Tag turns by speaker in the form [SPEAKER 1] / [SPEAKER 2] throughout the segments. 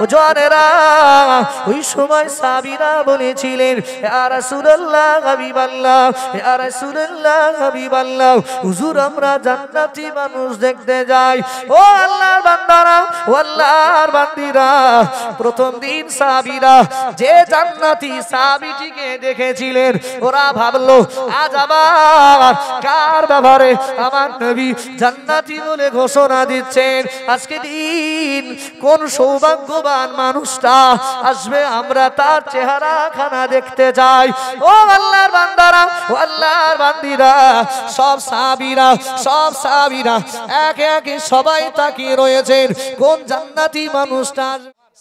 [SPEAKER 1] ও জওয়ানেরা, ওই সময় সাহাবীরা বলেছিলেন, ইয়া রাসূলুল্লাহ হাবিবাল্লাহ, ইয়া রাসূলুল্লাহ হাবিবাল্লাহ, হুজুর আমরা জান্নাতি মানুষ দেখতে যাই। ও আল্লাহর বান্দারা, ও আল্লাহর বান্দিরা, প্রথম দিন সাহাবীরা যে জান্নাতি সাহাবীটিকে দেখেছিলেন, ওরা ভাবলো আজ আবার কার ব্যাপারে আমার নবী জান্নাতি বলে ঘোষণা দিচ্ছেন। আজকে দিন কোন সৌভাগ্যবান মানুষটা আসবে, আমরা তার চেহারা খানা দেখতে চাই। ও আল্লাহর বান্দারা, ও আল্লাহর বান্দিরা, সব সাহাবীরা একে একে সবাই তাকিয়ে রয়েছেন কোন জান্নাতি মানুষটা।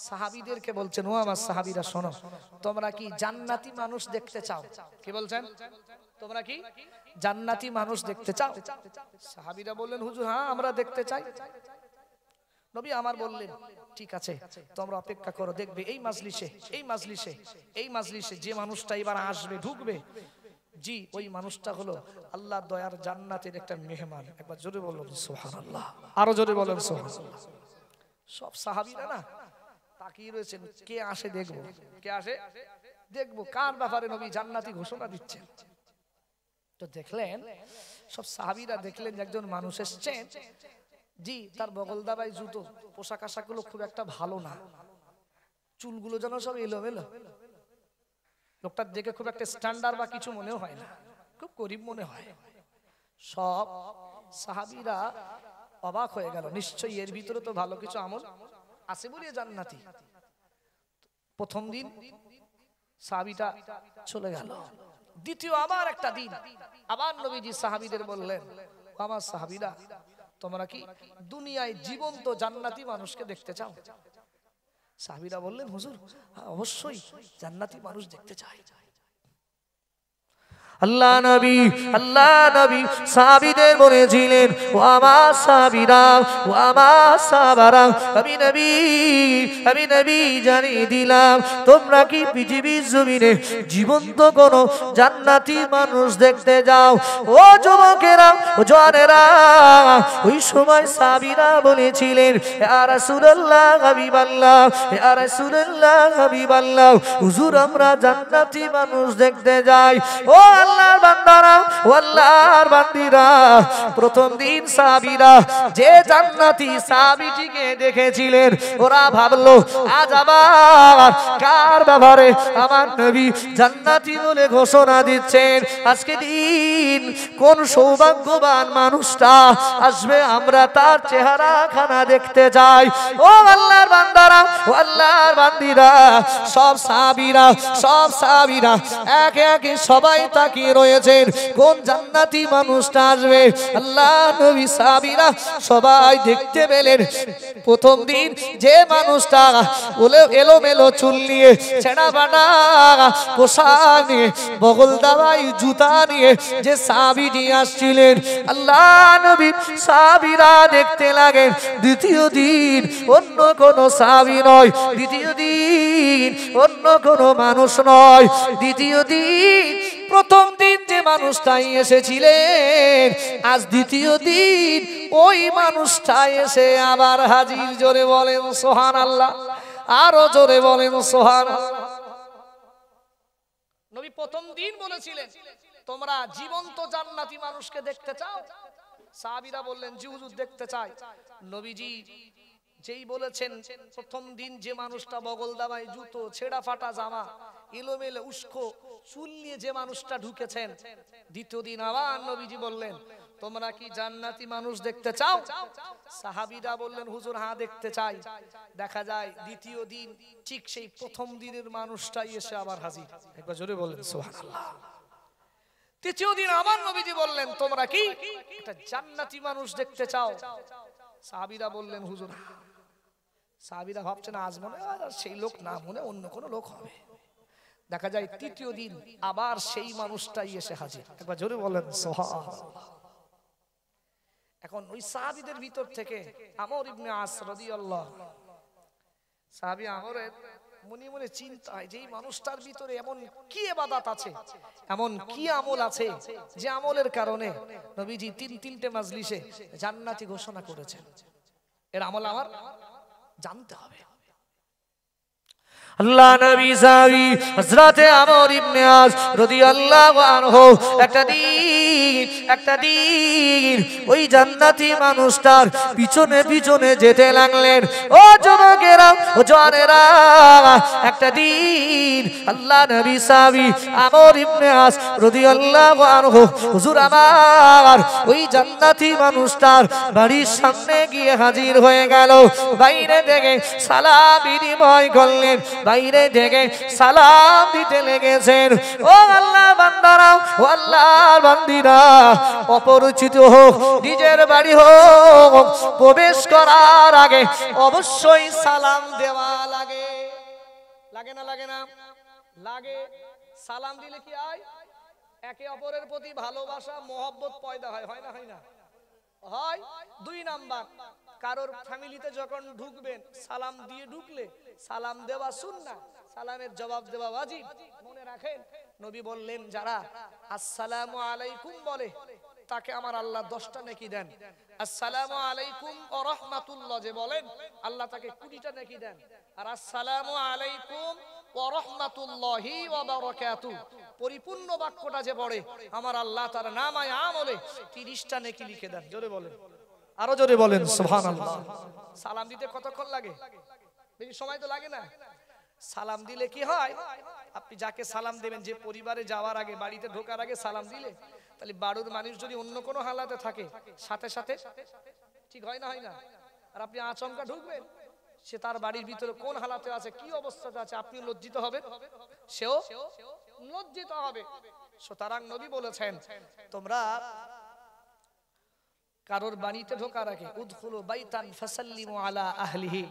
[SPEAKER 1] সাহাবীদেরকে বলছেন, ও আমার সাহাবীরা শোনো, তোমরা কি জান্নাতি মানুষ দেখতে চাও? কি বলছেন? তোমরা কি জান্নাতি মানুষ দেখতে চাও? সাহাবীরা বললেন, হুজুর হ্যাঁ আমরা দেখতে চাই। নবী আমার বললেন, ঠিক আছে তোমরা অপেক্ষা করো, দেখবে এই মাজলিসে যে মানুষটা এবার আসবে, ঢুকবে, জি ওই মানুষটা হলো আল্লাহর দয়ার জান্নাতের একটা মেহমান। একবার জোরে বলুন সুবহানাল্লাহ, আরো জোরে বলুন সুবহানাল্লাহ। সব সাহাবীরা না তাকিয়ে রয়েছেন, কে আসে দেখবো, কে আসে দেখবো, কার ব্যাপারে নবী জান্নাতি ঘোষণা দিচ্ছেন। তো দেখলেন সব সাহাবীরা দেখলেন একজন মানুষ এসেছেন, জি তার বগলদাবাই জুতো, পোশাক আশাক গুলো খুব একটা ভালো না, চুলগুলো যেন সব এলোমেলো, লোকটার দেখে খুব একটা স্ট্যান্ডার্ড বা কিছু মনেও হয় না, খুব গরিব মনে হয়। সব সাহাবীরা অবাক হয়ে গেল, নিশ্চয়ই এর ভিতরে তো ভালো কিছু আমল আছে বলে জান্নাতি। প্রথম দিন সাহাবীটা চলে গেল, দ্বিতীয় আবার একটা দিন আবার নবীজি সাহাবীদের বললেন, আমার সাহাবীরা তোমরা কি দুনিয়ায় জীবন্ত জান্নাতি মানুষকে দেখতে চাও? সাহাবীরা বললেন, হুজুর অবশ্যই জান্নাতি মানুষ দেখতে চাই। আল্লাহ নবী সাহাবীদের বলেছিলেন, ও আমার সাহাবীরা, ও আমার সাহাবারা, আমি নবী জানিয়ে দিলাম, তোমরা কি পৃথিবীর জমিনে জীবন্ত কোন জান্নাতি মানুষ দেখতে যাও? ও যুবকেরা, ও জওয়ানেরা, ওই সময় সাহাবীরা বলেছিলেন, ইয়া রাসূলুল্লাহ হাবিবাল্লাহ, ইয়া রাসূলুল্লাহ হাবিবাল্লাহ, হুজুর আমরা জান্নাতি মানুষ দেখতে যাই। ও আল্লাহর বান্দারা, ও আল্লাহর বান্দিরা, প্রথম দিন সাহাবীরা যে জান্নাতি সাহাবীটিকে দেখেছিলেন, ওরা ভাবলো আজ আবার কার ব্যাপারে আমার নবী জান্নাতি বলে ঘোষণা দিচ্ছেন। আজকে দিন কোন সৌভাগ্যবান মানুষটা আসবে, আমরা তার চেহারা খানা দেখতে চাই। ও আল্লাহর বান্দারা, ও আল্লাহর বান্দিরা, সব সাহাবীরা একে একে সবাই তাকিয়ে রয়েছেন কোন জান্নাতি মানুষটা আসবে। আল্লাহ নবী সাহাবীরা সবাই দেখতে পেলেন, প্রথম দিন যে মানুষটা এলোমেলো চুল নিয়ে, ছেঁড়া বানা পোশাক নিয়ে, বগল দাবাই জুতা নিয়ে যে সাহাবীটি আসছিলেন, আল্লাহ নবী সাহাবীরা দেখতে লাগেন, দ্বিতীয় দিন অন্য কোন সাহাবী নয়, দ্বিতীয় দিন অন্য কোন মানুষ নয়, দ্বিতীয় দিন প্রথম দিন যে মানুষটাই এসেছিলেন, আজ দ্বিতীয় দিন ওই মানুষটাই এসে আবার হাজির। জোরে বলেন সুবহানাল্লাহ, আরো জোরে বলেন সুবহানাল্লাহ। নবী প্রথম দিন বলেছিলেন, তোমরা জীবন্ত জান্নাতি মানুষকে দেখতে চাও? সাহাবীরা বললেন, জি হুজুর দেখতে চাই। নবীজি যেই বলেছেন, প্রথম দিন যে মানুষটা বগল দাবাই জুতো, ছেঁড়া ফাটা জামা, এলোমেলো উস্কো চুল নিয়ে যে মানুষটা ঢুকেছেন, দ্বিতীয় দিন আবার নবীজি বললেন, তোমরা কি জান্নাতি মানুষ দেখতে চাও? সাহাবীরা বললেন, হুজুর হ্যাঁ দেখতে চাই। দেখা যায় দ্বিতীয় দিন ঠিক সেই প্রথম দিনের মানুষটাই এসে আবার হাজির। একবার জোরে বলেন সুবহানাল্লাহ। তৃতীয় দিন আবার নবীজি বললেন, তোমরা কি একটা জান্নাতি মানুষ দেখতে চাও? সাহাবীরা বললেন, হুজুর। সাহাবীরা ভাবছেন আজ মনে হয় সেই লোক না, মনে অন্য কোন লোক হবে। দেখা যায় তৃতীয় দিন আবার সেই মানুষটাই এসে হাজির। একবার জোরে বলেন সুবহানাল্লাহ। এখন ওই সাহাবীদের ভিতর থেকে আমর ইবনে আস রাদিয়াল্লাহু, সাহাবী আমরের মনে মনে চিন্তা হয় যে এই মানুষটার ভিতরে এমন কি ইবাদত আছে, এমন কি আমল আছে যে আমলের কারণে নবীজি তিনটে মাজলিসে জান্নাতি ঘোষণা করেছেন। এর আমল আমার জানতে হবে। আল্লাহ নবী সাহাবী হযরতে আমর ইবনে আস রাদিয়াল্লাহু আনহু একটা দিন ওই জান্নাতি মানুষটার পিছনে পিছনে যেতে লাগলেন। ও যুবকেরা, ও জওয়ানেরা, একটা দিন আল্লাহ নবী সাহাবী আমর ইবনে আস রাদিয়াল্লাহু আনহু হুজুর আমার ওই জান্নাতি মানুষটার বাড়ির সামনে গিয়ে হাজির হয়ে গেল। বাইরে থেকে সালাম বিনিময় করলেন, বাইরে থেকে সালাম দিতে লেগেছেন। ও আল্লাহ বান্দারা, ও আল্লাহর বান্দিরা, অপরিচিত হোক, নিজের বাড়ি হোক, প্রবেশ করার আগে অবশ্যই সালাম দেওয়া লাগে। লাগে না? লাগে না? লাগে। সালাম দিলে কি হয়? একে অপরের প্রতি ভালোবাসা, মহব্বত পয়দা হয়। হয় না? হয় না? হয়। দুই নাম্বার, কারোর ফ্যামিলিতে যখন ঢুকবেন সালাম দিয়ে ঢুকলে সালাম দেওয়া সুন্নাহ, সালামের জবাব দেওয়া ওয়াজিব। মনে রাখেন, নবী বললেন যারা আসসালামু আলাইকুম বলে তাকে আমার আল্লাহ 10টা নেকি দেন। আসসালামু আলাইকুম ওয়া রাহমাতুল্লাহ যে বলেন আল্লাহ তাকে 20টা নেকি দেন। আর আসসালামু আলাইকুম ওয়া রাহমাতুল্লাহি ওয়া বারাকাতুহু পরিপূর্ণ বাক্যটা যে পড়ে আমার আল্লাহ তার নামায়ে আমলে 30টা নেকি লিখে দেন। জোরে বলেন, আরো জোরে বলেন সুবহানাল্লাহ। সালাম দিতে কতক্ষণ লাগে? বেশি সময় তো লাগে না। সালাম দিলে কি হয়, আপনি যাকে সালাম দেবেন, যে পরিবারে যাওয়ার আগে, বাড়িতে ঢোকার আগে সালাম দিলে, তাহলে বাড়ির মানুষ যদি অন্য কোনো হালাতে থাকে সাথে সাথে ঠিক হয় না? হয় না? আর আপনি আচমকা ঢুকবেন, সে তার বাড়ির ভিতরে কোন হালাতে আছে, কি অবস্থাতে আছে, আপনি লজ্জিত হবেন, সেও লজ্জিত হবে। সুতরাং নবী বলেছেন তোমরা কারোর বাড়িতে ঢোকার আগে উদখুলু বাইতান ফাসাল্লিমু আলা আহলিহি,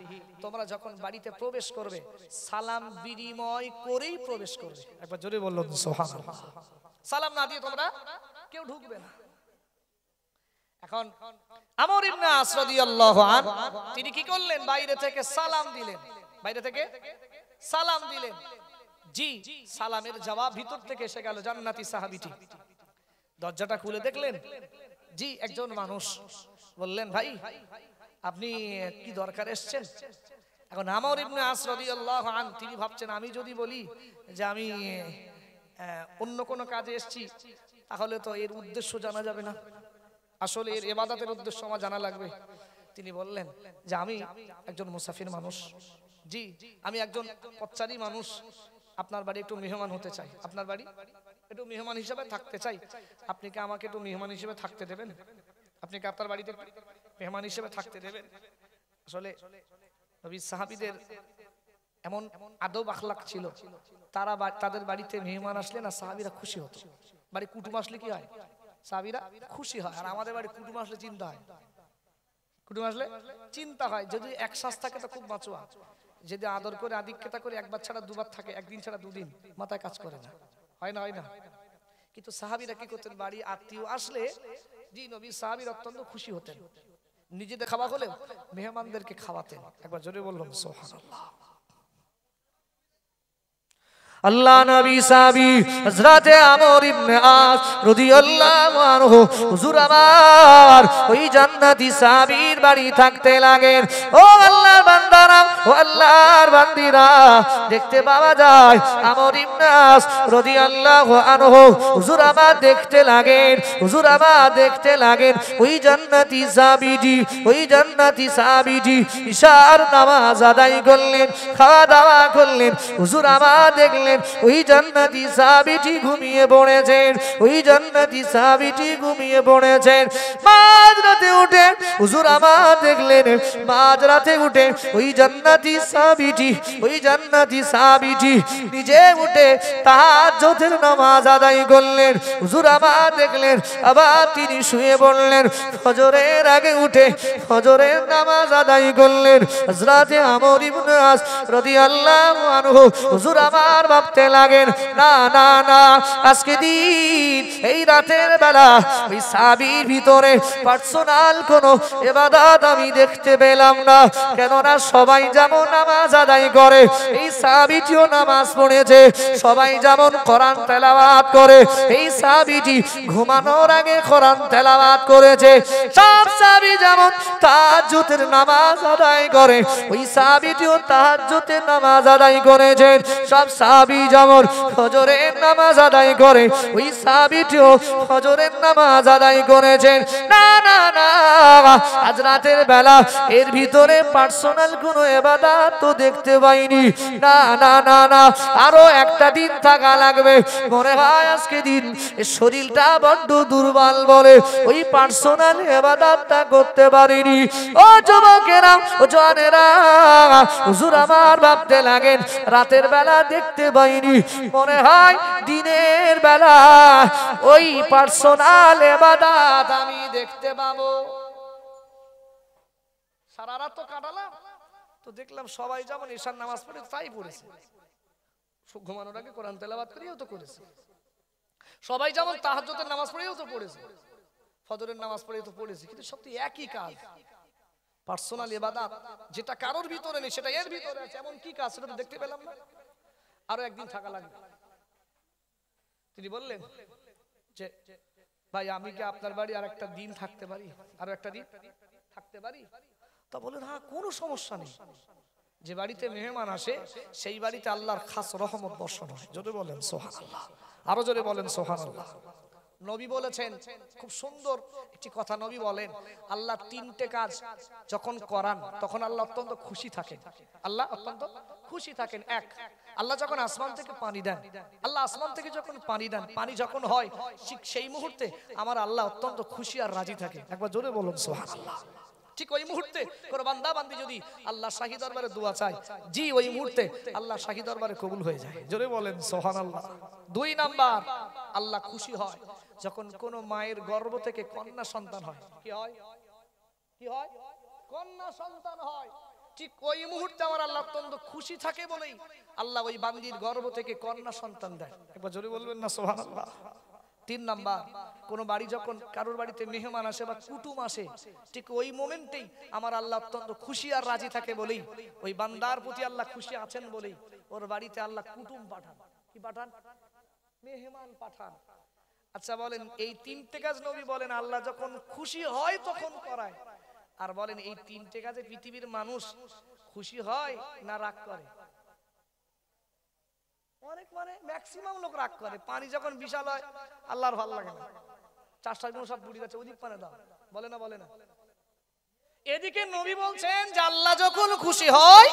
[SPEAKER 1] তোমরা যখন বাড়িতে প্রবেশ করবে সালাম বিনিময় করেই প্রবেশ করবে। একবার জোরে বলুন সুবহানাল্লাহ। সালাম না দিয়ে তোমরা কেউ ঢুকবে না। এখন আমর ইবনে আস রাদিয়াল্লাহু আনহু তিনি কি করলেন? বাইরে থেকে সালাম দিলেন। বাইরে থেকে সালাম দিলেন। জি, সালামের জবাব ভিতর থেকে এসে গেল জান্নাতি সাহাবীটি। দরজাটা খুলে দেখলেন, জি একজন মানুষ। বললেন ভাই আপনি কি দরকার এসেছেন? এখন আমর ইবনে আস রাদিয়াল্লাহু আনহু তিনি ভাবছেন আমি যদি বলি যে আমি অন্য কোনো কাজে এসেছি তাহলে তো এর উদ্দেশ্য জানা যাবে না, আসলে এর ইবাদতের উদ্দেশ্য আমার জানা লাগবে। তিনি বললেন যে আমি একজন মুসাফির মানুষ, জি আমি একজন পথচারী মানুষ, আপনার বাড়ি একটু মেহমান হতে চাই, আপনার বাড়ি একটু মেহমান হিসেবে থাকতে চাই, আপনি কি আমাকে একটু মেহমান হিসেবে থাকতে দেবেন? আপনি কি আপনার বাড়িতে মেহমান হিসেবে থাকতে দেবেন? আসলে নবী সাহাবীদের এমন আদব আখলাক ছিল, তারা তাদের বাড়িতে মেহমান আসলে না সাহাবীরা খুশি হতো। বাড়ি কুটুম আসলে কি হয়? সাহাবীরা খুশি হয়। আর আমাদের বাড়ি কুটুম আসলে চিন্তা হয়, কুটুম আসলে চিন্তা হয়। যদি এক শ্বাস থাকে তো খুব বাঁচোয়া, যদি আদর করে আদিক্ষেতা করে একবার ছাড়া দুবার থাকে, একদিন ছাড়া দুদিন, মাথায় কাজ করে না। হয় না? হয় না? কিন্তু সাহাবীরা কি করতেন? বাড়ি আত্মীয় আসলে জি নবী সাহাবীরা অত্যন্ত খুশি হতেন, নিজেদের খাওয়া হলেও মেহমানদেরকে খাওয়াতেন। একবার জোরে বললাম সুবহানাল্লাহ। আল্লাহ নবী সাহাবী হযরতে আমর ইবনে আস রাদিয়াল্লাহু আনহু হুজুর আমার ওই জান্নাতি সাহাবীর বাড়ি থাকতে লাগেন। ও আল্লাহর বান্দারা, ও আল্লাহর বান্দিরা, দেখতে পাওয়া যায় আমর ইবনে আস রাদিয়াল্লাহু আনহু হুজুর আমার দেখতে লাগেন, হুজুর আমার দেখতে লাগেন ওই জান্নাতি সাহাবীজি, ওই জান্নাতি সাহাবীজি ইশার নামাজ আদায় করলেন, খাওয়া দাওয়া করলেন। হুজুর আমার দেখলেন ওই জান্নাতি সাহাবীটি ঘুমিয়ে পড়েছেন, ওই জান্নাতি সাহাবীটি ঘুমিয়ে পড়েছেন। মাঝরাতে উঠে হুজুর আমার দেখলেন, মাঝরাতে উঠে ওই জান্নাতি সাহাবীটি, ওই জান্নাতি সাহাবীটি নিজে উঠে তাহাজ্জুদের নামাজ আদায় করলেন। হুজুর আমার দেখলেন আবার তিনি শুয়ে পড়লেন, ফজরের আগে উঠে ফজরের নামাজ আদায় করলেন। হযরতে আমর ইবনে আস রাদিয়াল্লাহু আনহু হুজুর আমার ভাবতে লাগেন না না না আজকে দিন এই রাতের বেলা ওই সাহাবীর ভিতরে পার্সোনাল কোনো ইবাদত আমি দেখতে পেলাম না কেননা সবাই যেমন নামাজ আদায় করে এই সাহাবীটিও নামাজ পড়েছে সবাই যেমন কোরআন তেলাওয়াত করে এই সাহাবীটি ঘুমানোর আগে কোরআন তেলাওয়াত করেছে সব সাহাবী যেমন তাহাজ্জুদের নামাজ আদায় করে ওই সাহাবীটিও তাহাজ্জুদের নামাজ আদায় করেছেন সব সাহাবী যেমন ফজরের নামাজ আদায় করে ওই সাহাবীটিও ফজরের নামাজ আদায় করেছেন না না না আজ রাতের বেলা এর ভিতরে পার্সোনাল কোনো ইবাদত তো দেখতে পাইনি না না না না আরো একটা দিন থাকা লাগবে মনে হয় আজকে দিন শরীরটা বড্ড দুর্বল বলে ওই পার্সোনাল ইবাদতটা করতে পারিনি ও যুবকেরা ও জওয়ানেরা হুজুর আমার ভাবতে লাগেন রাতের বেলা দেখতে পাইনি মনে হয় দিনের বেলা ওই পার্সোনাল ইবাদত আমি দেখতে পাবো সারা রাত তো কাটালাম তো দেখলাম সবাই যেমন ঈশার নামাজ পড়ে তাই পড়েছে ঘুমানোর আগে কোরআন তেলাওয়াত করেও তো করেছে সবাই যেমন তাহাজ্জুদের নামাজ পড়েও তো পড়েছে ফজরের নামাজ পড়েও তো পড়েছে কিন্তু সব তো একই কাজ পার্সোনাল ইবাদত যেটা কারোর ভিতরে নেই সেটা এর ভিতরে আছে এমন কি কাজ সেটা তো দেখতে পেলাম না আরো একদিন থাকা লাগবে তিনি বললেন যে ভাই আমি কি আপনার বাড়ি আর একটা দিন থাকতে পারি আর একটা দিন থাকতে পারি তা বলেন হ্যাঁ কোনো সমস্যা নেই যে বাড়িতে মেহমান আসে সেই বাড়িতে আল্লাহর খাস রহমত বর্ষণ হয় জোরে বলেন সুবহানাল্লাহ আরো জোরে বলেন সুবহানাল্লাহ নবী বলেছেন খুব সুন্দর একটি কথা নবী বলেন আল্লাহ তিনটে কাজ যখন করান তখন আল্লাহ অত্যন্ত খুশি থাকেন আল্লাহ অত্যন্ত খুশি থাকেন এক আল্লাহ যখন আসমান থেকে পানি দেন আল্লাহ আসমান থেকে যখন পানি দেন পানি যখন হয় ঠিক সেই মুহূর্তে আমার আল্লাহ অত্যন্ত খুশি আর রাজি থাকে একবার জোরে বলুন সুবহানাল্লাহ ঠিক ওই মুহূর্তে কোন বান্দা বান্দি যদি আল্লাহ শাহী দরবারে দোয়া চায় জি ওই মুহূর্তে আল্লাহ শাহী দরবারে কবুল হয়ে যায় জোরে বলেন সুবহানাল্লাহ দুই নাম্বার আল্লাহ খুশি হয় যখন কোন মায়ের গর্ভ থেকে কন্যা সন্তান হয় কি হয় কি হয় কন্যা সন্তান হয় ঠিক ওই মুহূর্তে আমার আল্লাহ অত্যন্ত খুশি থাকে বলেই আল্লাহ ওই বান্দির গর্ভ থেকে কন্যা সন্তান দেয় একবার জোরে বলবেন না সুবহানাল্লাহ তিন নাম্বার কোন বাড়ি যখন কারোর বাড়িতে মেহমান আসে বা কুটুম আসে ঠিক ওই মোমেন্টেই আমার আল্লাহ অত্যন্ত খুশি আর রাজি থাকে বলেই ওই বান্দার প্রতি আল্লাহ খুশি আছেন বলেই ওর বাড়িতে আল্লাহ কুটুম পাঠান কি পাঠান মেহমান পাঠান আচ্ছা বলেন এই তিনটে কাজ নবী বলেন আল্লাহ যখন খুশি হয় তখন করায় আর বলেন এই তিনটে কাজে পৃথিবীর মানুষ খুশি হয় না রাগ করে অনেক মানে ম্যাক্সিমাম লোক রাগ করে পানি যখন বিশাল হয় আল্লাহর ভালো লাগে না চারটা গুণ সব বুড়ি যাচ্ছে ওদিক পানে দাও বলে না বলে না এদিকে নবী বলছেন যে আল্লাহ যখন খুশি হয়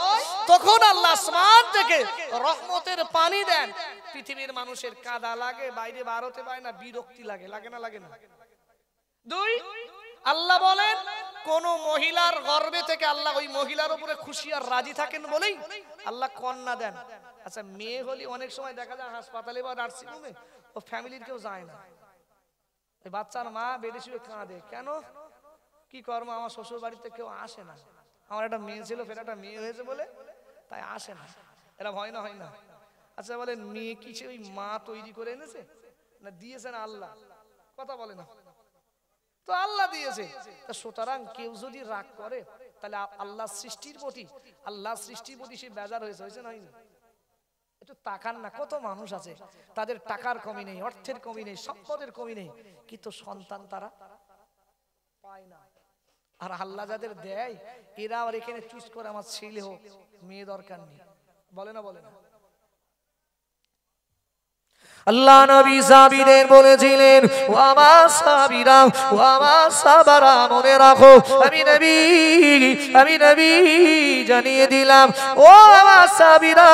[SPEAKER 1] তখন আল্লাহ আসমান থেকে রহমতের পানি দেন পৃথিবীর মানুষের কাদা লাগে বাইরে বার হতে পারে না বিরক্তি লাগে লাগে না লাগে না দুই আল্লাহ বলেন কোন মহিলার গর্ভে থেকে আল্লাহ ওই মহিলার উপরে খুশি আর রাজি থাকেন বলেই আল্লাহ কন্যা দেন আচ্ছা মেয়ে হলে অনেক সময় দেখা যায় হাসপাতালে বা নার্সিং হোমে ও ফ্যামিলির কেউ যায় না ওই বাচ্চার মা বেডে শুয়ে কাঁদে কেন কি কর্ম আমার শ্বশুর বাড়িতে কেউ আসে না আমার একটা মেয়ে ছিল ফের একটা মেয়ে হয়েছে বলে তাই আসে না এরা হয় না হয় না আচ্ছা বলেন মেয়ে কি ওই মা তৈরি করে এনেছে না দিয়েছেন আল্লাহ কথা বলে না তো আল্লাহ দিয়েছে তা সুতরাং কেউ যদি রাগ করে তাহলে আল্লাহ সৃষ্টির প্রতি সে বেজার হয়েছে না হয়নি একটু তাকান না কত মানুষ আছে তাদের টাকার কমি নেই অর্থের কমি নেই সম্পদের কমি নেই কিন্তু সন্তান তারা পায় না আর আল্লাহ যাদের দেয় এরা আর এখানে চুজ করে আমার ছেলে হোক মেয়ে দরকার নেই বলে না বলে না আল্লাহ নবী সাহাবীদের বলেছিলেন ও আমার সাহাবীরা ও আমার সাহাবারা মনে রাখো আমি নবী জানিয়ে দিলাম ও আমার সাহাবীরা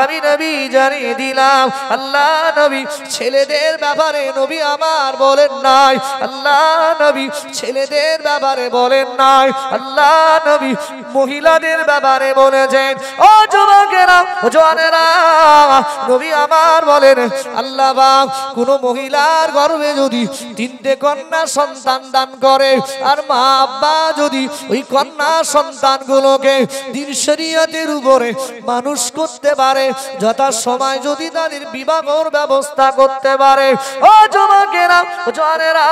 [SPEAKER 1] আমি নবী জানিয়ে দিলাম আল্লাহ নবী ছেলেদের ব্যাপারে নবী আমার বলেন নাই আল্লাহ নবী ছেলেদের ব্যাপারে বলেন নাই আল্লাহ নবী মহিলাদের ব্যাপারে বলেছেন ও যুবকেরা ও জওয়ানেরা নবী আমার বলেন আল্লাহ পাক কোন মহিলার গর্ভে যদি তিনটে কন্যা সন্তান দান করে আর মা আব্বা যদি ওই কন্যা সন্তানগুলোকে দ্বীন শরীয়তের উপরে মানুষ করতে পারে, যথা সময় যদি তাদের বিবাহের ব্যবস্থা করতে পারে, ও যুবকেরা ও জওয়ানেরা,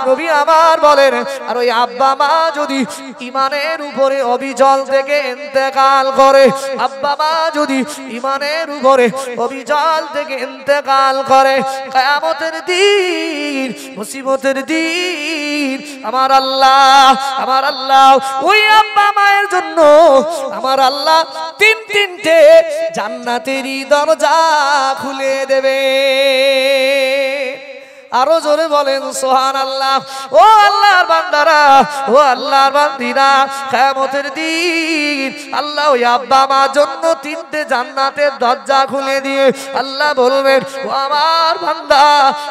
[SPEAKER 1] নবী আমার বলেন, আর ওই আব্বা মা যদি ইমানের উপরে অবিচল থেকে ইন্তেকাল করে, আব্বা মা যদি ইমানের উপরে অবিচল থেকে ইন্তেকাল করে, কিয়ামতের দিন, মুসিবতের দিন আমার আল্লাহ ওই আব্বা মায়ের জন্য আমার আল্লাহ তিনটে জান্নাতেরই দরজা খুলে দেবে। আরো জোরে বলেন সুবহানাল্লাহ। ও আল্লাহর বান্দারা, ও আল্লাহর বান্দিরা, কিয়ামতের দিন আল্লাহ ওই আব্বা মার জন্য তিনটে জান্নাতের দরজা খুলে দিয়ে আল্লাহ বলবেন, ও আমার বান্দা,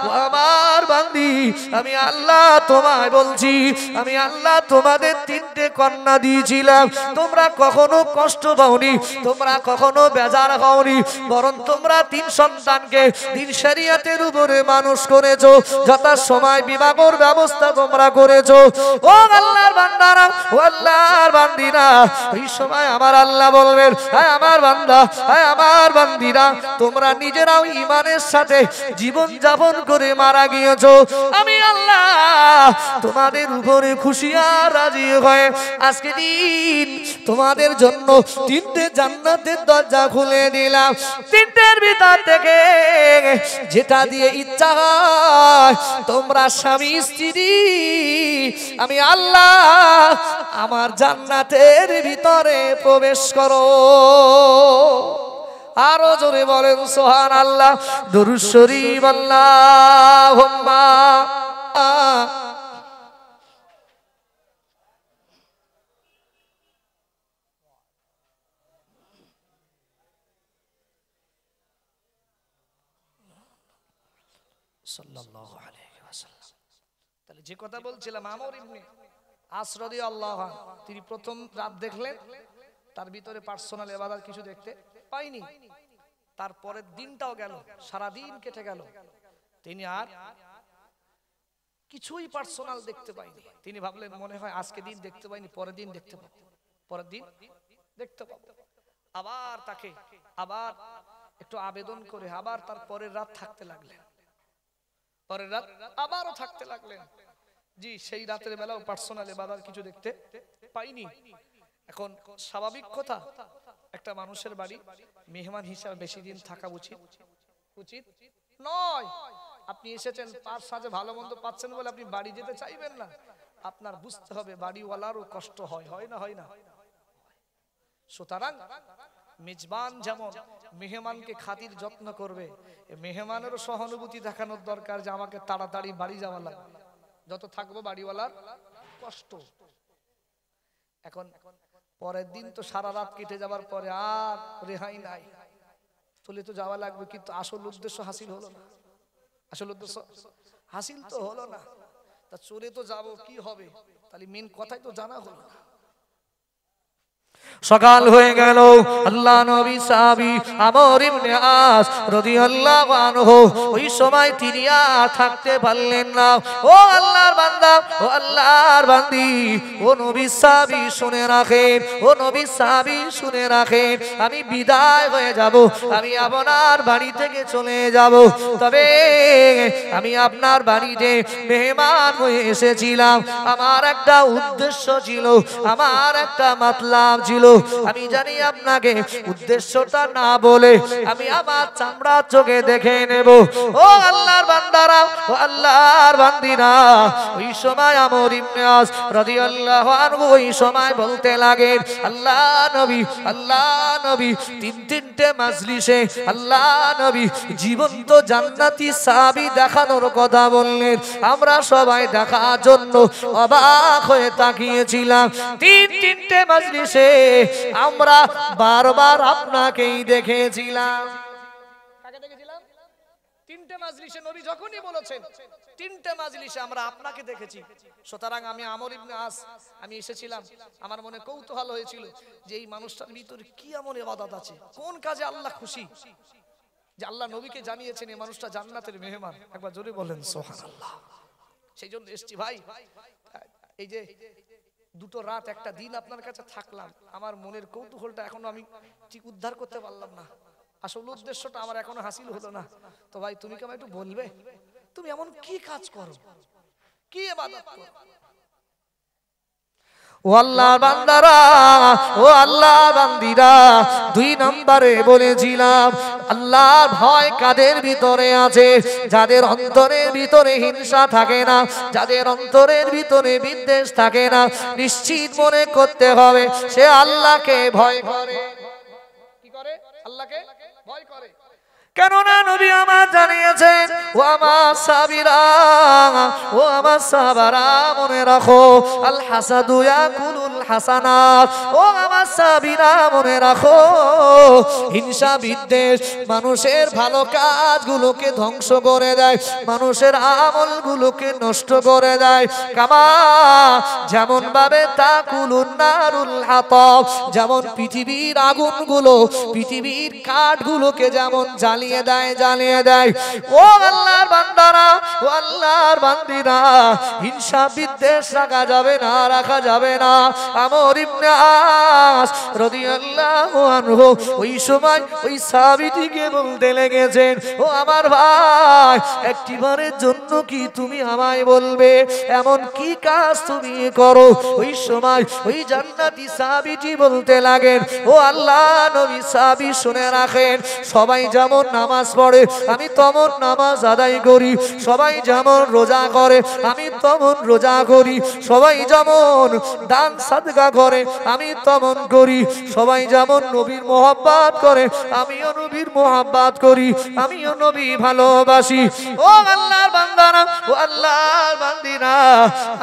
[SPEAKER 1] ও আমার বান্দি, আমি আল্লাহ তোমায় বলছি, আমি আল্লাহ তোমাদের তিনটে কন্যা দিয়েছিলাম, তোমরা কখনো কষ্ট পাওনি, তোমরা কখনো বেজার হওনি, বরং তোমরা তিন সন্তানকে দ্বীন শরীয়তের উপরে মানুষ করেছো, যথা সময় বিবাহের ব্যবস্থা তোমরা করেছো। ও আল্লাহর বান্দারা, ও আল্লাহর বান্দিরা, এই সময় আমার আল্লাহ বলবেন, হ্যাঁ আমার বান্দা, হ্যাঁ আমার বান্দিরা, তোমরা নিজেরাও ঈমানের সাথে জীবন যাপন করে মারা গিয়েছো, আমি আল্লাহ তোমাদের উপরে খুশি আর রাজি হয়ে আজকে দিন তোমাদের জন্য তিনটে জান্নাতের দরজা খুলে দিলাম। তিনটের ভিতর থেকে যেটা দিয়ে ইচ্ছা হয় তোমরা স্বামী স্ত্রী আমি আল্লাহ আমার জান্নাতের ভিতরে প্রবেশ করো। আরো জোরে বলেন সুবহানাল্লাহ। দুরূদ শরীফ আল্লাহুম্মা সাল্লাল্লাহু আলাইহি ওয়াসাল্লাম। তাহলে যে কথা বলছিলাম, আমর ইবনে আস রাদিয়াল্লাহু আনহু তিনি প্রথম রাত দেখলেন, তার ভিতরে পার্সোনাল ইবাদত কিছু দেখতে পাইনি। তারপরের দিনটাও গেল, সারা দিন কেটে গেল, তিনি আর কিছুই পার্সোনাল দেখতে পাইনি। তিনি ভাবলেন মনে হয় আজকে দিন দেখতে পাইনি, পরের দিন দেখতে পাবো, পরের দিন দেখতে পাবো। আবার তাকে আবার একটু আবেদন করে আবার তার পরের রাত থাকতে লাগলেন, পরের রাত আবারও থাকতে লাগলেন। জি, সেই রাতের বেলাও পার্সোনাল ইবাদত কিছু দেখতে পাইনি। এখন স্বাভাবিক কথা, একটা মানুষের বাড়ি মেহমান হিসাবে বেশি দিন থাকা উচিত নয়। আপনি এসেছেন, পাঁচ সাজে ভালো মন্দ পাচ্ছেন বলে আপনি বাড়ি যেতে চাইবেন না। আপনার বুঝতে হবে বাড়িওয়ালারও কষ্ট হয়, হয় না? হয় না? সুতরাং মেজবান যেমন মেহমানকে খাতির যত্ন করবে, মেহমানেরও সহানুভূতি দেখানোর দরকার যে আমাকে তাড়াতাড়ি বাড়ি যাওয়া লাগবে, যত থাকবো বাড়িওয়ালার কষ্ট। এখন পরের দিন তো সারা রাত কেটে যাবার পরে আর রেহাই নাই, চলে তো যাওয়া লাগবে, কিন্তু আসল উদ্দেশ্য হাসিল হলো না, আসল উদ্দেশ্য হাসিল তো হলো না। তা চলে তো যাব, কি হবে? তাহলে মেন কথাই তো জানা হলো না। সকাল হয়ে গেল, আল্লাহ নবী সাহাবী আমর ইবনে আস রাদিয়াল্লাহু আনহু ওই সময় তিনি আর থাকতে পারলেন না। ও আল্লাহর বান্দা, ও আল্লাহর বান্দি, ও নবী সাহাবী শুনে রাখেন, ও নবী সাহাবী শুনে রাখেন, আমি বিদায় হয়ে যাব, আমি আপনার বাড়ি থেকে চলে যাব, তবে আমি আপনার বাড়িতে মেহমান হয়ে এসেছিলাম। আমার একটা উদ্দেশ্য ছিল, আমার একটা মাতলাব ছিল। আমি জানি আপনাকে উদ্দেশ্যটা না বলে আমি আমার চামড়া চোখে দেখে নেব। ও আল্লাহর বান্দারা, ও আল্লাহর বান্দিরা, ওই সময় আমর ইবনে আস রাদিয়াল্লাহু আনহু ওই সময় বলতে লাগেন, আল্লাহ নবী তিনটে মাজলিসে আল্লাহ নবী জীবন্ত জান্নাতি সাহাবী দেখানোর কথা বললেন। আমরা সবাই দেখার জন্য অবাক হয়ে তাকিয়েছিলাম। তিনটে মাজলিসে আমরা বারবার আপনাকেই দেখেছিলাম। কাকে দেখেছিলাম? তিনটে মাজলিসে নবী যখনই বলেছেন, তিনটে মাজলিসে আমরা আপনাকে দেখেছি। সুতরাং আমি আমর ইবনে আস আমি এসেছিলাম, আমার মনে কৌতূহল হয়েছিল যে এই মানুষটার ভিতরে কি এমন ইবাদত আছে, কোন কাজে আল্লাহ খুশি, যে আল্লাহ নবীকে জানিয়েছেন এই মানুষটা জান্নাতের মেহমান। একবার জোরে বলেন সুবহানাল্লাহ। সেই জন্য এসছি ভাই, এই যে দুটো রাত একটা দিন আপনার কাছে থাকলাম, আমার মনের কৌতূহলটা এখনো আমি ঠিক উদ্ধার করতে পারলাম না। আসল উদ্দেশ্যটা আমার এখনো হাসিল হলো না। তো ভাই তুমি কি আমায় একটু বলবে, তুমি এমন কি কাজ করো, কি ইবাদত করো? ও আল্লাহর বান্দারা, ও আল্লাহর বান্দিরা, 2 নম্বরে বলেছিলাম আল্লাহর ভয় কাদের ভিতরে আছে? যাদের অন্তরের ভিতরে হিংসা থাকে না, যাদের অন্তরের ভিতরে বিদ্বেষ থাকে না, নিশ্চিত মনে করতে হবে সে আল্লাহকে ভয় করে। কি করে? আল্লাহকে ভয় করে। কেননা নবী আমার জানিয়েছেন, ও আমার সাবিরা, ও আমার সাবারা, মনে রাখো আল হাসাদু ইয়াকুলুল হাসানাত। ও আমার সাবিরা মনে রাখো, হিংসা বিদ্বেষ মানুষের ভালো কাজগুলোকে ধ্বংস করে দেয়, মানুষের আমলগুলোকে নষ্ট করে দেয়। কামা যেমন ভাবে তাকুলুন নারুল হাতাব, যেমন পৃথিবীর আগুনগুলো পৃথিবীর কাঠগুলোকে যেমন জ্বালিয়ে দেয়। ও আল্লাহর বান্দারা, ও আল্লাহর বান্দিরা, হিংসা বিদ্বেষ রাখা যাবে না। আমর ইবনে আস রাদিয়াল্লাহু আনহু ওই সময় ওই সাহাবীটিকে বলতে লেগেছেন, ও আমার ভাই, একটিবারের জন্য কি তুমি আমায় বলবে এমন কি কাজ তুমি করো? ওই সময় ওই জান্নাতি সাহাবীটি বলতে লাগেন, ও আল্লাহ নবী, সাহাবী শুনে রাখেন, সবাই যেমন নামাজ পড়ে আমি তেমন নামাজ আদায় করি, সবাই যেমন রোজা করে আমি তেমন রোজা করি, সবাই যেমন দান সাদকা করে আমি তেমন করি, সবাই যেমন নবীর মহব্বত করে আমিও নবীর মহব্বত করি, আমিও নবী ভালোবাসি। ও আল্লাহর বান্দারা, ও আল্লাহর বান্দিরা,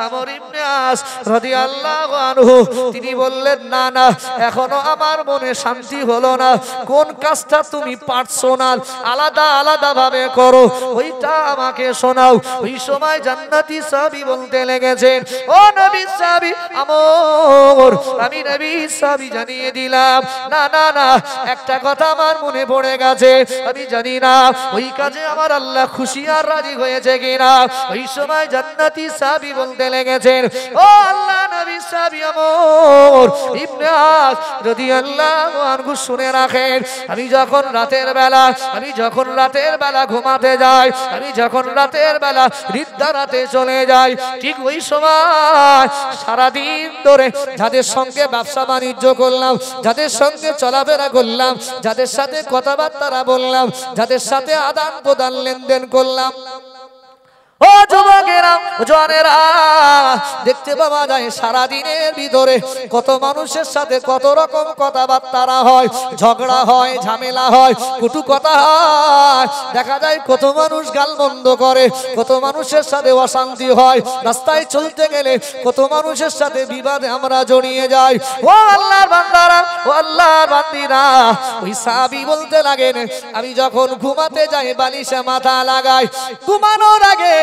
[SPEAKER 1] আমর ইবনে আস রাদিয়াল্লাহু আনহু তিনি বললেন, না না, এখনো আমার মনে শান্তি হলো না, কোন কাজটা তুমি পার্সোনাল আলাদা ভাবে করো ওইটা আমাকে শোনাও। ওই সময় জান্নাতি সাহাবী বলতে লেগেছেন, ও নবীর সাহাবী আমর, আমি নবীর সাহাবী জানিয়ে দিলাম, না না না, একটা কথা আমার মনে পড়ে গেছে, আমি জানি না ওই কাজে আমার আল্লাহ খুশি আর রাজি হয়েছে কিনা। ওই সময় জান্নাতি সাহাবী বলতে লেগেছেন, ও আল্লাহ নবীর সাহাবী আমর ইবনে আস রাদিয়াল্লাহু আনহু শুনে রাখেন, আমি যখন রাতের বেলা ঘুমাতে যাই, আমি যখন রাতের বেলা নিদ্রাতে চলে যাই, ঠিক ওই সময় সারাদিন ধরে যাদের সঙ্গে ব্যবসা বাণিজ্য করলাম, যাদের সঙ্গে চলাফেরা করলাম, যাদের সাথে কথাবার্তা বললাম, যাদের সাথে আদান প্রদান লেনদেন করলাম, ও যুবকেরা, জওয়ানেরা, দেখতে পাওয়া যায় সারাদিনের ভিতরে কত মানুষের সাথে কত রকম কথাবার্তা হয়, ঝগড়া হয়, ঝামেলা হয়, কটু কথা হয়। দেখা যায় কত মানুষ গালমন্দ করে, কত মানুষের সাথে অশান্তি হয়, রাস্তায় চলতে গেলে কত মানুষের সাথে বিবাদে আমরা জড়িয়ে যাই। ও আল্লাহর বান্দারা, ও আল্লাহর বান্দিরা, ওই সাহাবী বলতে লাগেন, আমি যখন ঘুমাতে যাই বালিশে মাথা লাগাই, ঘুমানোর আগে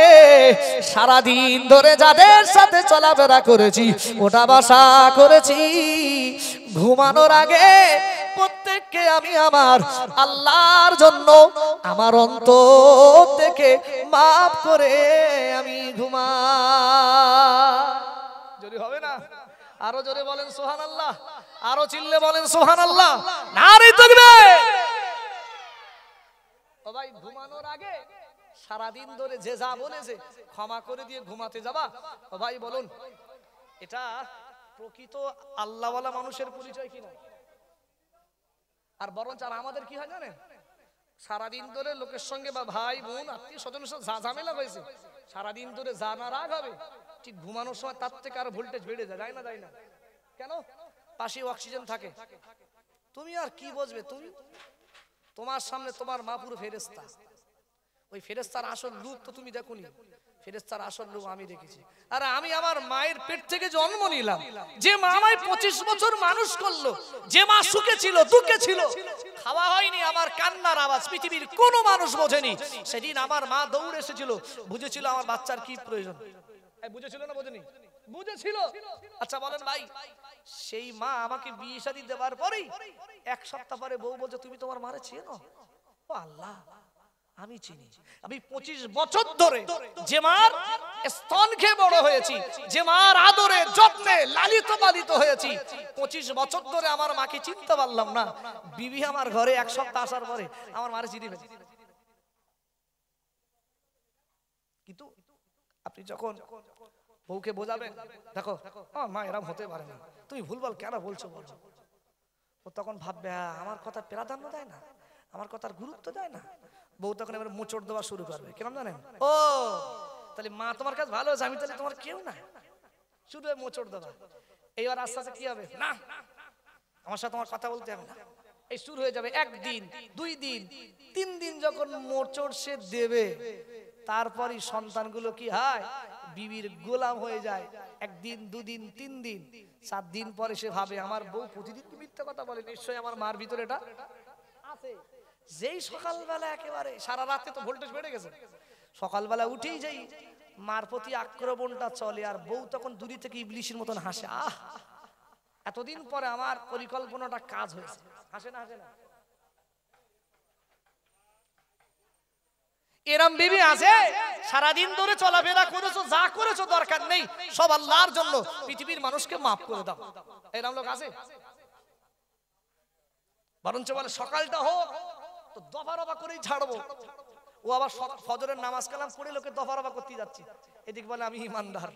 [SPEAKER 1] সারাদিন ধরে যাদের সাথে চলাফেরা করেছি, ওটা বাসা করেছি, ঘুমানোর আগে প্রত্যেককে আমি আমার আল্লাহর জন্য আমার অন্তর থেকে মাফ করে আমি ঘুমাই। যদি হবে না আরো জোরে বলেন সুবহানাল্লাহ, আরো চিল্লে বলেন সুবহানাল্লাহ, নারে তাকবীর। ও ভাই, ঘুমানোর আগে সারাদিন ধরে যে যা বলেছে ক্ষমা করে দিয়ে ঘুমাতে যাবা? ও ভাই বলুন, এটা প্রকৃত আল্লাহওয়ালা মানুষের পরিচয় কিনা? আর বরঞ্চ আর আমাদের কি হয় জানেন, সারাদিন ধরে লোকের সঙ্গে বা ভাই বোন আত্মীয় স্বজনের সাথে যা ঝামেলা হয়েছে, সারাদিন ধরে যা না রাগ হবে, ঠিক ঘুমানোর সময় তার থেকে আর ভোল্টেজ বেড়ে যায় না? কেন? পাশে অক্সিজেন থাকে। তুমি আর কি বুঝবে, তুমি তোমার সামনে তোমার মা পুরো ফেরেশতা, ওই ফেরেশতার আসল রূপ তো তুমি দেখোনি, ফেরেশতার আসল রূপ আমি দেখেছি। আর আমি আমার মায়ের পেট থেকে জন্ম নিলাম, যে মা আমায় 25 বছর মানুষ করলো, যে মা সুখে ছিল দুঃখে ছিল, খাওয়া হয়নি আমার কান্নার আওয়াজ পৃথিবীর কোনো মানুষ বোঝেনি, সেদিন আমার মা দৌড়ে এসেছিল, বুঝেছিল আমার বাচ্চার কি প্রয়োজন। বুঝেছিল না বোঝেনি? বুঝেছিল। আচ্ছা বলেন ভাই, সেই মা আমাকে বিয়ে শাদী দেওয়ার পরেই 1 সপ্তাহ পরে বউ বলছে, তুমি তোমার মারে চেনো? ও আল্লাহ, আমি চিনি। আমি 25 বছর ধরে যে মার স্তন খেয়ে বড় হয়েছি, যে মার আদরে যত্নে লালিত পালিত হয়েছি, 25 বছর ধরে আমার মাকে চিনতে পারলাম না। বিবি আমার ঘরে এক সপ্তাহ আসার পরে আমার মারে চিনি ফেলেছি। কিন্তু আপনি যখন বউকে বোঝাবেন, দেখো মা এরকম হতে পারে না, তুমি ভুলভাল কেন বলছো বলো, ও তখন ভাববে আমার কথা প্রাধান্য দেয় না, আমার কথার গুরুত্ব দেয় না। বউ তখন এবার মোচড় দেওয়া শুরু করবে, কেমন জানেন? ও তাহলে মা তোমার কাছে ভালো আছে, আমি তাহলে তোমার কেউ না, শুধু মোচড় দেওয়া। এইবার আস্তে আস্তে কি হবে, না আমার সাথে তোমার কথা বলতে হবে না, এই শুরু হয়ে যাবে। 1 দিন 2 দিন 3 দিন যখন মোচড় সে দেবে, তারপরই সন্তানগুলো কি হয়, বিবির গোলাম হয়ে যায়। 1 দিন 2 দিন 3 দিন 7 দিন পরে সে ভাবে আমার বউ প্রতিদিন কি মিথ্যা কথা বলে, নিশ্চয়ই আমার মার ভিতরে এটা আছে। যেই সকালবেলা একেবারে সারা রাতে তো ভোল্টেজ বেড়ে গেছে, সকালবেলা উঠেই যাই মার প্রতি আক্রমণটা চলে, আর বউ তখন দূরে থেকে ইবলিশের মতন হাসে, আহ এতদিন পরে আমার পরিকল্পনাটা কাজ হয়েছে। হাসে না, হাসে না? এরম বিবি আছে সারাদিন ধরে চলাফেরা করেছো, যা করেছো দরকার নেই, সব আল্লাহর জন্য, পৃথিবীর মানুষকে মাফ করে দাও। এরম লোক আছে? বরঞ্চ বলে সকালটা হোক তো দফা রফা করেই ছাড়বো। ও আবার ফজরের নামাজ কালাম পড়ে লোকে দফা রফা করতে যাচ্ছে, এদিকে বলে আমি ইমানদার।